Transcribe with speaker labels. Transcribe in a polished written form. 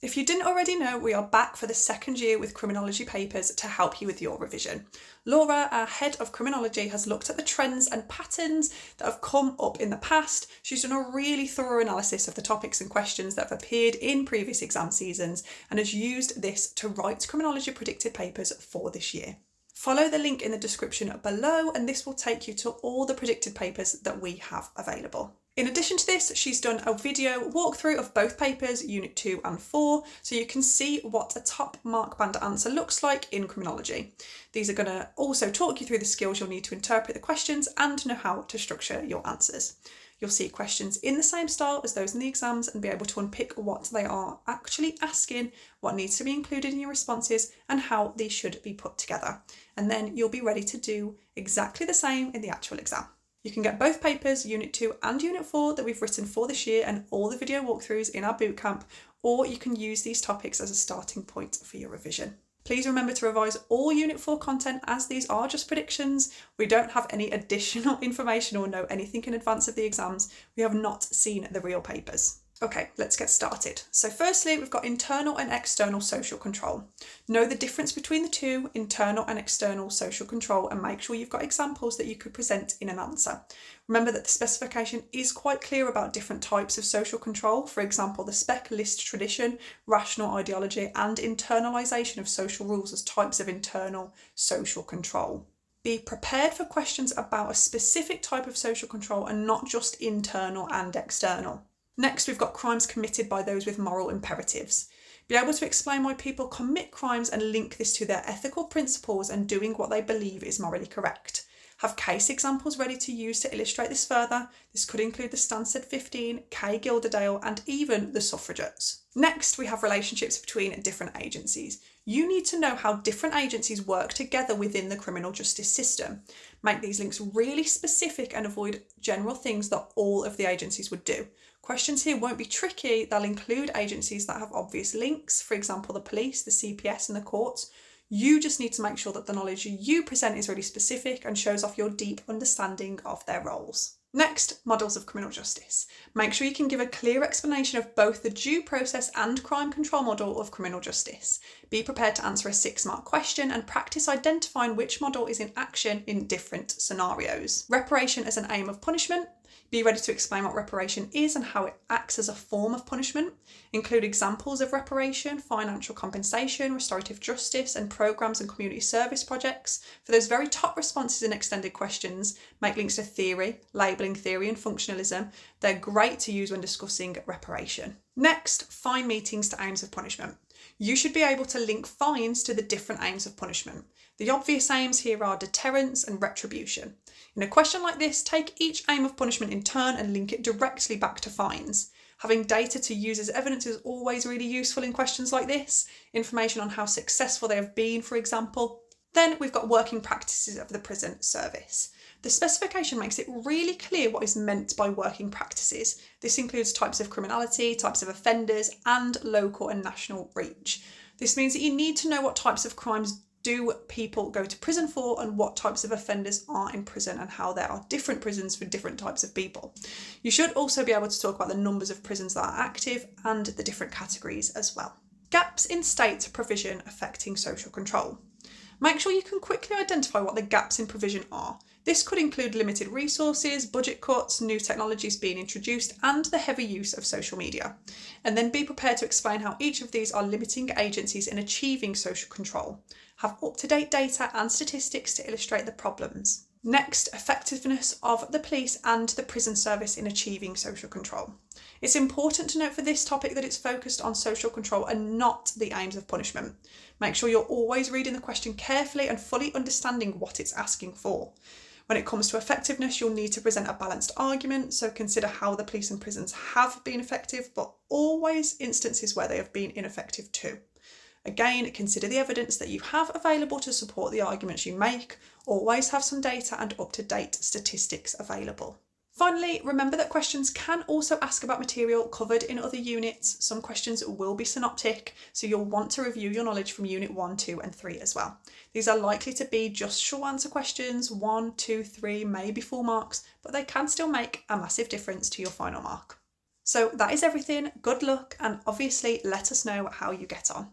Speaker 1: If you didn't already know, we are back for the second year with Criminology papers to help you with your revision. Laura, our head of Criminology, has looked at the trends and patterns that have come up in the past. She's done a really thorough analysis of the topics and questions that have appeared in previous exam seasons and has used this to write Criminology predicted papers for this year. Follow the link in the description below and this will take you to all the predicted papers that we have available. In addition to this, she's done a video walkthrough of both papers, Unit 2 and 4, so you can see what a top mark band answer looks like in Criminology. These are going to also talk you through the skills you'll need to interpret the questions and know how to structure your answers. You'll see questions in the same style as those in the exams and be able to unpick what they are actually asking, what needs to be included in your responses and how these should be put together. And then you'll be ready to do exactly the same in the actual exam. You can get both papers, Unit 2 and Unit 4, that we've written for this year and all the video walkthroughs in our bootcamp, or you can use these topics as a starting point for your revision. Please remember to revise all Unit 4 content as these are just predictions. We don't have any additional information or know anything in advance of the exams. We have not seen the real papers. Okay, let's get started. So firstly, we've got internal and external social control. Know the difference between the two, internal and external social control, and make sure you've got examples that you could present in an answer. Remember that the specification is quite clear about different types of social control. For example, the spec lists tradition, rational ideology, and internalisation of social rules as types of internal social control. Be prepared for questions about a specific type of social control and not just internal and external. Next, we've got crimes committed by those with moral imperatives. Be able to explain why people commit crimes and link this to their ethical principles and doing what they believe is morally correct. Have case examples ready to use to illustrate this further. This could include the Stansted 15, Kay Gilderdale, and even the suffragettes. Next, we have relationships between different agencies. You need to know how different agencies work together within the criminal justice system. Make these links really specific and avoid general things that all of the agencies would do. Questions here won't be tricky. They'll include agencies that have obvious links, for example, the police, the CPS and the courts. You just need to make sure that the knowledge you present is really specific and shows off your deep understanding of their roles. Next, models of criminal justice. Make sure you can give a clear explanation of both the due process and crime control model of criminal justice. Be prepared to answer a 6-mark question and practice identifying which model is in action in different scenarios. Reparation as an aim of punishment. Be ready to explain what reparation is and how it acts as a form of punishment. Include examples of reparation, financial compensation, restorative justice, and programs and community service projects. For those very top responses in extended questions, make links to theory, labelling theory, and functionalism. They're great to use when discussing reparation. Next, fine meetings to aims of punishment. You should be able to link fines to the different aims of punishment. The obvious aims here are deterrence and retribution. In a question like this, take each aim of punishment in turn and link it directly back to fines. Having data to use as evidence is always really useful in questions like this. Information on how successful they have been, for example. Then we've got working practices of the prison service. The specification makes it really clear what is meant by working practices. This includes types of criminality, types of offenders, and local and national reach. This means that you need to know what types of crimes do people go to prison for and what types of offenders are in prison and how there are different prisons for different types of people. You should also be able to talk about the numbers of prisons that are active and the different categories as well. Gaps in state provision affecting social control. Make sure you can quickly identify what the gaps in provision are. This could include limited resources, budget cuts, new technologies being introduced, and the heavy use of social media. And then be prepared to explain how each of these are limiting agencies in achieving social control. Have up-to-date data and statistics to illustrate the problems. Next, effectiveness of the police and the prison service in achieving social control. It's important to note for this topic that it's focused on social control and not the aims of punishment. Make sure you're always reading the question carefully and fully understanding what it's asking for. When it comes to effectiveness, you'll need to present a balanced argument, so consider how the police and prisons have been effective, but always instances where they have been ineffective too. Again, consider the evidence that you have available to support the arguments you make. Always have some data and up-to-date statistics available. Finally, remember that questions can also ask about material covered in other units. Some questions will be synoptic, so you'll want to review your knowledge from Unit 1, 2 and 3 as well. These are likely to be just short answer questions, 1, 2, 3, maybe 4 marks, but they can still make a massive difference to your final mark. So that is everything. Good luck, and obviously let us know how you get on.